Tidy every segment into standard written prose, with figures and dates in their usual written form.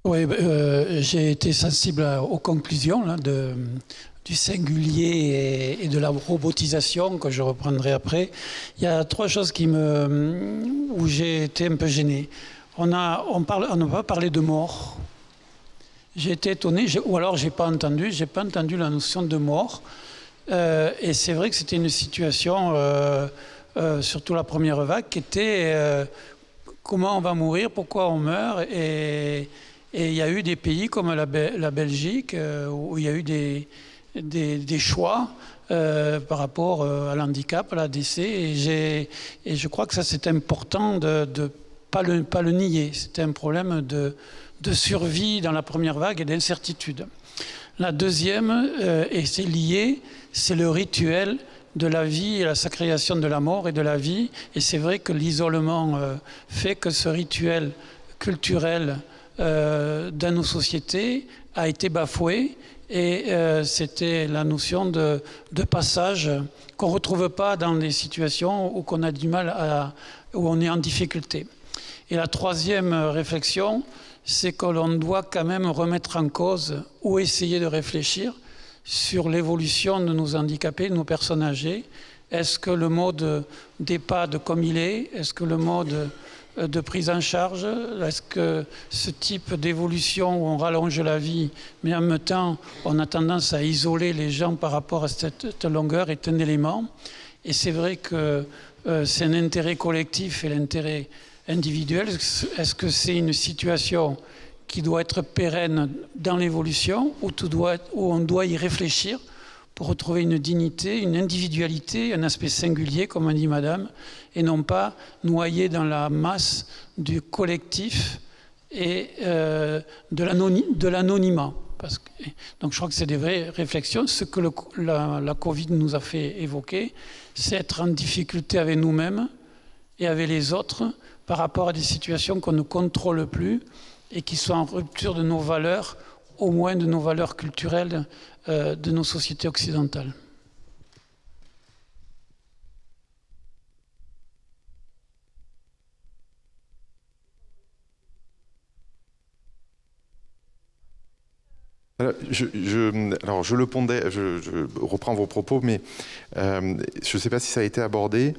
Oui, j'ai été sensible aux conclusions là, du singulier et de la robotisation que je reprendrai après. Il y a trois choses où j'ai été un peu gêné. On n'a pas parlé de mort. J'ai été étonné, ou alors j'ai pas entendu la notion de mort. Et c'est vrai que c'était une situation, surtout la première vague, qui était comment on va mourir, pourquoi on meurt. Et il y a eu des pays comme la Belgique où il y a eu des choix par rapport à l'handicap, à la décès. Et je crois que ça c'est important de pas le nier. C'était un problème de survie dans la première vague et d'incertitude. La deuxième, et c'est lié, c'est le rituel de la vie et la sacralisation de la mort et de la vie. Et c'est vrai que l'isolement fait que ce rituel culturel dans nos sociétés a été bafoué. Et c'était la notion de passage qu'on ne retrouve pas dans des situations où on a du mal où on est en difficulté. Et la troisième réflexion, c'est que l'on doit quand même remettre en cause ou essayer de réfléchir sur l'évolution de nos handicapés, de nos personnes âgées. Est-ce que le mode d'EHPAD comme il est, est-ce que le mode de prise en charge, est-ce que ce type d'évolution où on rallonge la vie, mais en même temps on a tendance à isoler les gens par rapport à cette longueur est un élément. Et c'est vrai que c'est un intérêt collectif et l'intérêt individuel. Est-ce que c'est une situation qui doit être pérenne dans l'évolution où on doit y réfléchir pour retrouver une dignité, une individualité, un aspect singulier, comme a dit madame, et non pas noyé dans la masse du collectif et de l'anonymat. Donc je crois que c'est des vraies réflexions. Ce que la Covid nous a fait évoquer, c'est être en difficulté avec nous-mêmes et avec les autres par rapport à des situations qu'on ne contrôle plus et qui sont en rupture de nos valeurs, au moins de nos valeurs culturelles de nos sociétés occidentales. Alors, je reprends vos propos, mais je ne sais pas si ça a été abordé,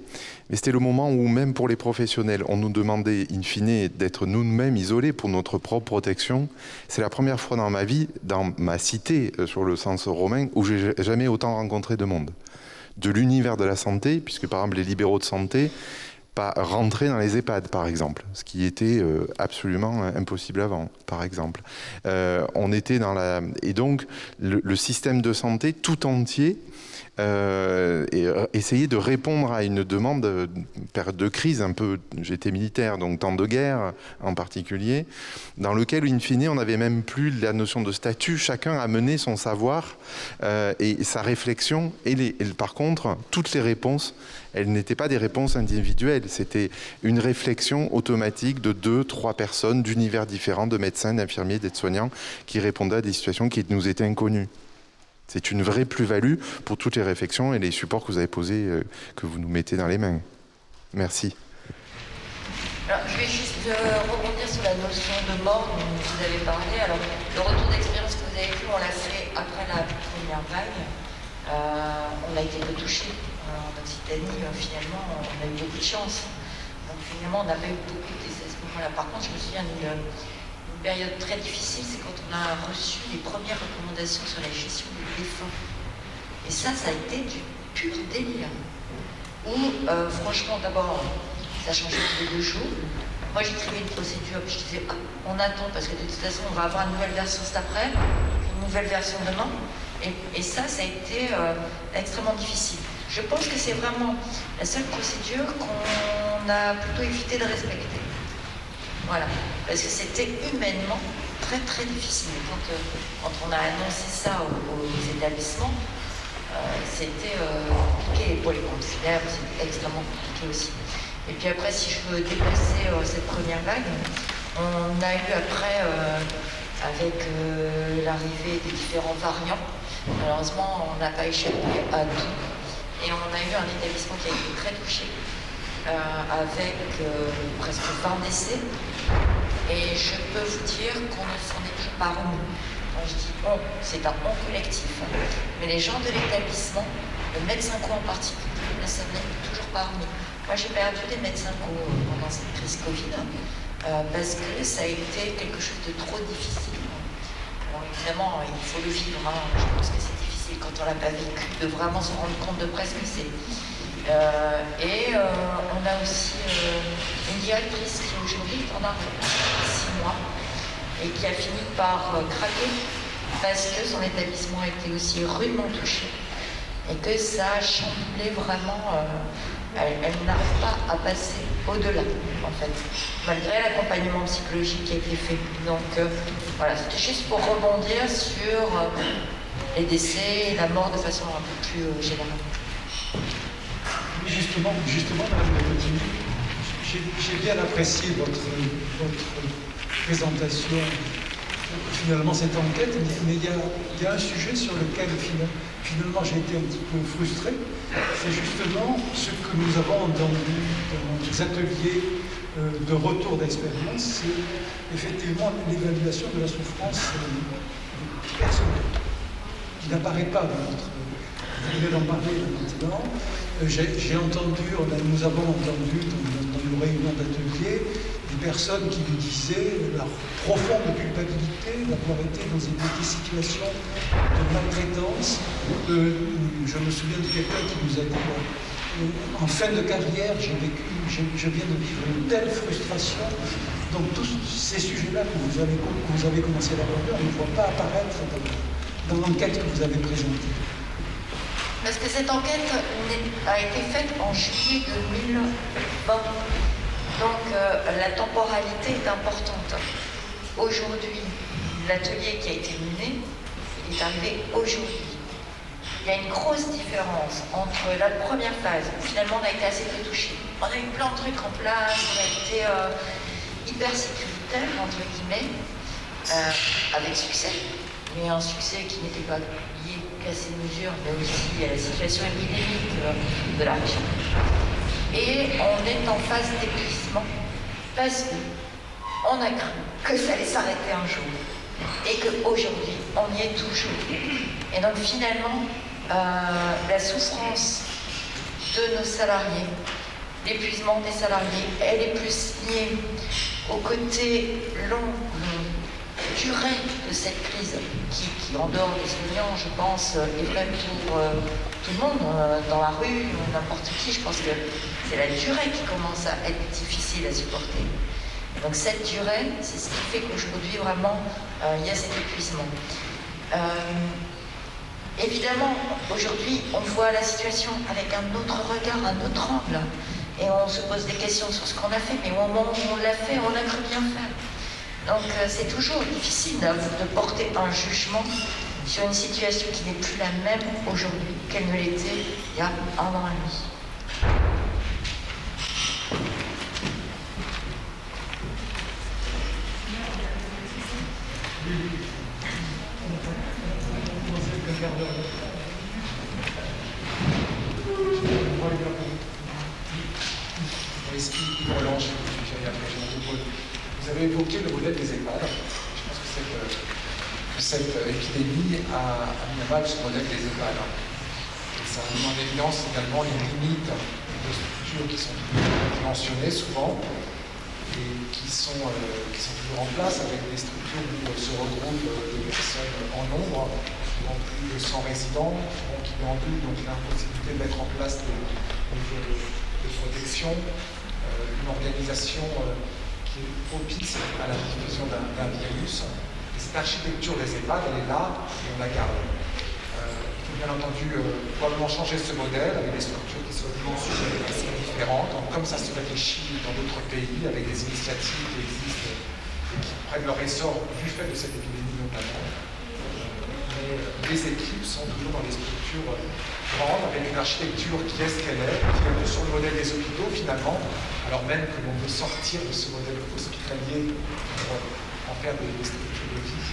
mais c'était le moment où même pour les professionnels, on nous demandait in fine d'être nous-mêmes isolés pour notre propre protection. C'est la première fois dans ma vie, dans ma cité sur le sens romain, où j'ai jamais autant rencontré de monde. De l'univers de la santé, puisque par exemple les libéraux de santé, pas rentrer dans les EHPAD, par exemple, ce qui était absolument impossible avant, par exemple. On était dans la... Et donc, le système de santé tout entier essayer de répondre à une demande, période de crise un peu, j'étais militaire, donc temps de guerre en particulier, dans lequel, in fine, on n'avait même plus la notion de statut, chacun a mené son savoir et sa réflexion, par contre, toutes les réponses, elles n'étaient pas des réponses individuelles, c'était une réflexion automatique de 2-3 personnes d'univers différents, de médecins, d'infirmiers, d'aides-soignants, qui répondaient à des situations qui nous étaient inconnues. C'est une vraie plus-value pour toutes les réflexions et les supports que vous avez posés, que vous nous mettez dans les mains. Merci. Alors, je vais juste rebondir sur la notion de mort dont vous avez parlé. Alors, le retour d'expérience que vous avez fait, on l'a fait après la première vague. On a été peu touchés. En Occitanie, finalement, on a eu beaucoup de chance. Donc, finalement, on n'a pas eu beaucoup de décès à ce moment-là. Par contre, je me souviens d'une période très difficile, c'est quand on a reçu les premières recommandations sur la gestion des défunts. Et ça a été du pur délire. Où, franchement, d'abord, ça changeait tous les 2 jours. Moi, j'écrivais une procédure, puis je disais, on attend, parce que de toute façon, on va avoir une nouvelle version cet après, une nouvelle version demain. Et ça a été extrêmement difficile. Je pense que c'est vraiment la seule procédure qu'on a plutôt évité de respecter. Voilà, parce que c'était humainement très très difficile. Quand on a annoncé ça aux établissements, c'était compliqué. Pour les conciliaires, c'était extrêmement compliqué aussi. Et puis après, si je veux dépasser cette première vague, on a eu après, avec l'arrivée des différents variants, malheureusement, on n'a pas échappé à tout. Et on a eu un établissement qui a été très touché, avec presque 20 décès. Et je peux vous dire qu'on ne s'en est toujours pas remis. Quand je dis on, c'est un on collectif. Mais les gens de l'établissement, le médecin co en particulier, ne s'en est toujours pas remis. Moi, j'ai perdu des médecins co pendant cette crise Covid parce que ça a été quelque chose de trop difficile. Alors évidemment, il faut le vivre. Je pense que c'est difficile quand on l'a pas vécu de vraiment se rendre compte de presque ce que c'est. On a aussi une directrice qui aujourd'hui est en arrêt 6 mois et qui a fini par craquer parce que son établissement a été aussi rudement touché et que ça a chamboulé vraiment. Elle n'arrive pas à passer au-delà, en fait, malgré l'accompagnement psychologique qui a été fait. Donc voilà, c'était juste pour rebondir sur les décès et la mort de façon un peu plus générale. Justement, Madame Lemontini, j'ai bien apprécié votre présentation, finalement, cette enquête, mais il y a un sujet sur lequel finalement j'ai été un petit peu frustré. C'est justement ce que nous avons entendu dans les ateliers de retour d'expérience, c'est effectivement l'évaluation de la souffrance personnelle, qui n'apparaît pas dans notre... Vous venez d'en parler maintenant. Nous avons entendu dans nos réunions d'atelier des personnes qui nous disaient leur profonde culpabilité d'avoir été dans des situations de maltraitance. Je me souviens de quelqu'un qui nous a dit en fin de carrière, je viens de vivre une telle frustration. Donc tous ces sujets-là que vous avez commencé à aborder, on ne voit pas apparaître dans l'enquête que vous avez présentée. Parce que cette enquête a été faite en juillet 2020. Donc la temporalité est importante. Aujourd'hui, l'atelier qui a été mené, il est arrivé aujourd'hui. Il y a une grosse différence entre la première phase, où finalement on a été assez peu touché. On a eu plein de trucs en place, on a été hyper sécuritaire, entre guillemets, avec succès. Mais un succès qui n'était pas lié qu'à ces mesures, mais aussi à la situation épidémique de la région. Et on est en phase d'épuisement parce qu'on a cru que ça allait s'arrêter un jour et qu'aujourd'hui, on y est toujours. Et donc finalement, la souffrance de nos salariés, l'épuisement des salariés, elle est plus liée au côté long, durée de cette crise qui, en dehors des soignants, je pense, est vraie pour tout le monde, dans la rue, n'importe qui. Je pense que c'est la durée qui commence à être difficile à supporter. Donc cette durée, c'est ce qui fait qu'aujourd'hui, vraiment, il y a cet épuisement. Évidemment, aujourd'hui, on voit la situation avec un autre regard, un autre angle. Et on se pose des questions sur ce qu'on a fait, mais au moment où on l'a fait, on a cru bien faire. Donc c'est toujours difficile de porter un jugement sur une situation qui n'est plus la même aujourd'hui qu'elle ne l'était il y a 1 an et demi. Vous avez évoqué le modèle des EHPAD. Je pense que cette épidémie a mis à mal ce modèle des EHPAD. Et ça a mis en évidence également les limites de structures qui sont mentionnées souvent et qui sont toujours en place avec des structures où se regroupent des personnes en nombre, souvent plus de 100 résidents, souvent qui déambulent, donc l'impossibilité de mettre en place des mesures de protection, une organisation qui est propice à la diffusion d'un virus. Et cette architecture des EHPAD, elle est là et on la garde. Il faut bien entendu probablement changer ce modèle avec des structures qui soient dimensionnées assez différentes, comme ça se réfléchit dans d'autres pays avec des initiatives qui existent et qui prennent leur essor du fait de cette épidémie notamment. Mais les équipes sont toujours dans des structures grandes, avec une architecture qui est ce qu'elle est, qui est un peu sur le modèle des hôpitaux finalement, alors même que l'on veut sortir de ce modèle hospitalier pour en faire des structures de vie.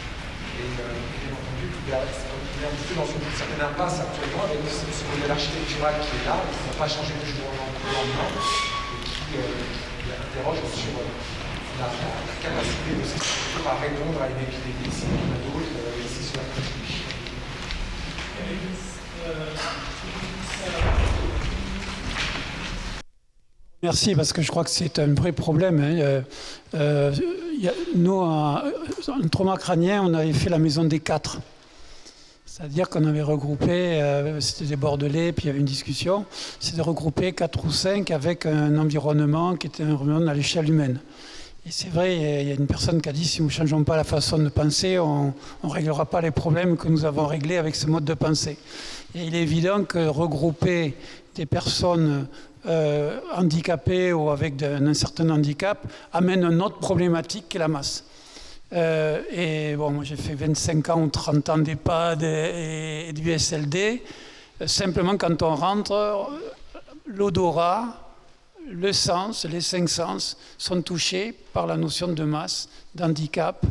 Et bien entendu, il est un petit peu dans une certaine impasse actuellement avec ce modèle architectural qui est là, qui ne va pas changer du jour au lendemain, et qui interroge sur la capacité de ces structures à répondre à une épidémie, si on a d'autres ici sur la table. Merci, parce que je crois que c'est un vrai problème. Nous, en trauma crânien, on avait fait la maison des 4. C'est-à-dire qu'on avait regroupé, c'était des Bordelais, puis il y avait une discussion, c'était de regrouper 4 ou 5 avec un environnement qui était un environnement à l'échelle humaine. Et c'est vrai, il y a une personne qui a dit, si nous ne changeons pas la façon de penser, on ne réglera pas les problèmes que nous avons réglés avec ce mode de pensée. Et il est évident que regrouper des personnes handicapées ou avec un certain handicap amène une autre problématique qui est la masse. Et bon, moi j'ai fait 25 ans ou 30 ans d'EHPAD et du SLD. Simplement, quand on rentre, l'odorat, le sens, les 5 sens sont touchés par la notion de masse, d'handicap.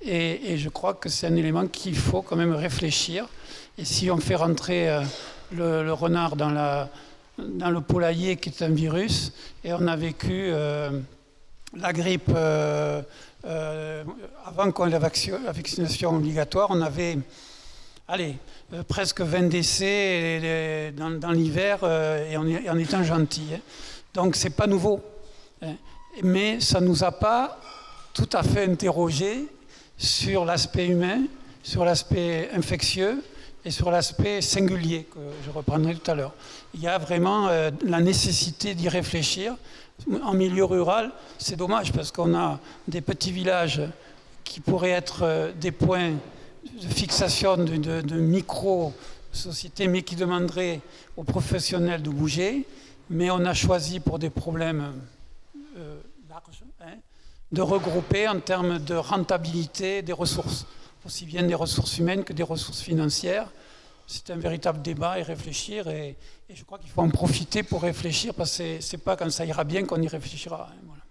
Et je crois que c'est un élément qu'il faut quand même réfléchir. Et si on fait rentrer le renard dans le poulailler, qui est un virus, et on a vécu la grippe avant qu'on ait la vaccination obligatoire, on avait presque 20 décès dans l'hiver et en étant gentil. Donc c'est pas nouveau. Mais ça ne nous a pas tout à fait interrogé sur l'aspect humain, sur l'aspect infectieux et sur l'aspect singulier que je reprendrai tout à l'heure. Il y a vraiment la nécessité d'y réfléchir. En milieu rural, c'est dommage parce qu'on a des petits villages qui pourraient être des points de fixation de micro-sociétés, mais qui demanderaient aux professionnels de bouger. Mais on a choisi pour des problèmes larges de regrouper en termes de rentabilité des ressources, aussi bien des ressources humaines que des ressources financières. C'est un véritable débat et réfléchir, et je crois qu'il faut en profiter pour réfléchir, parce que c'est pas quand ça ira bien qu'on y réfléchira. Voilà.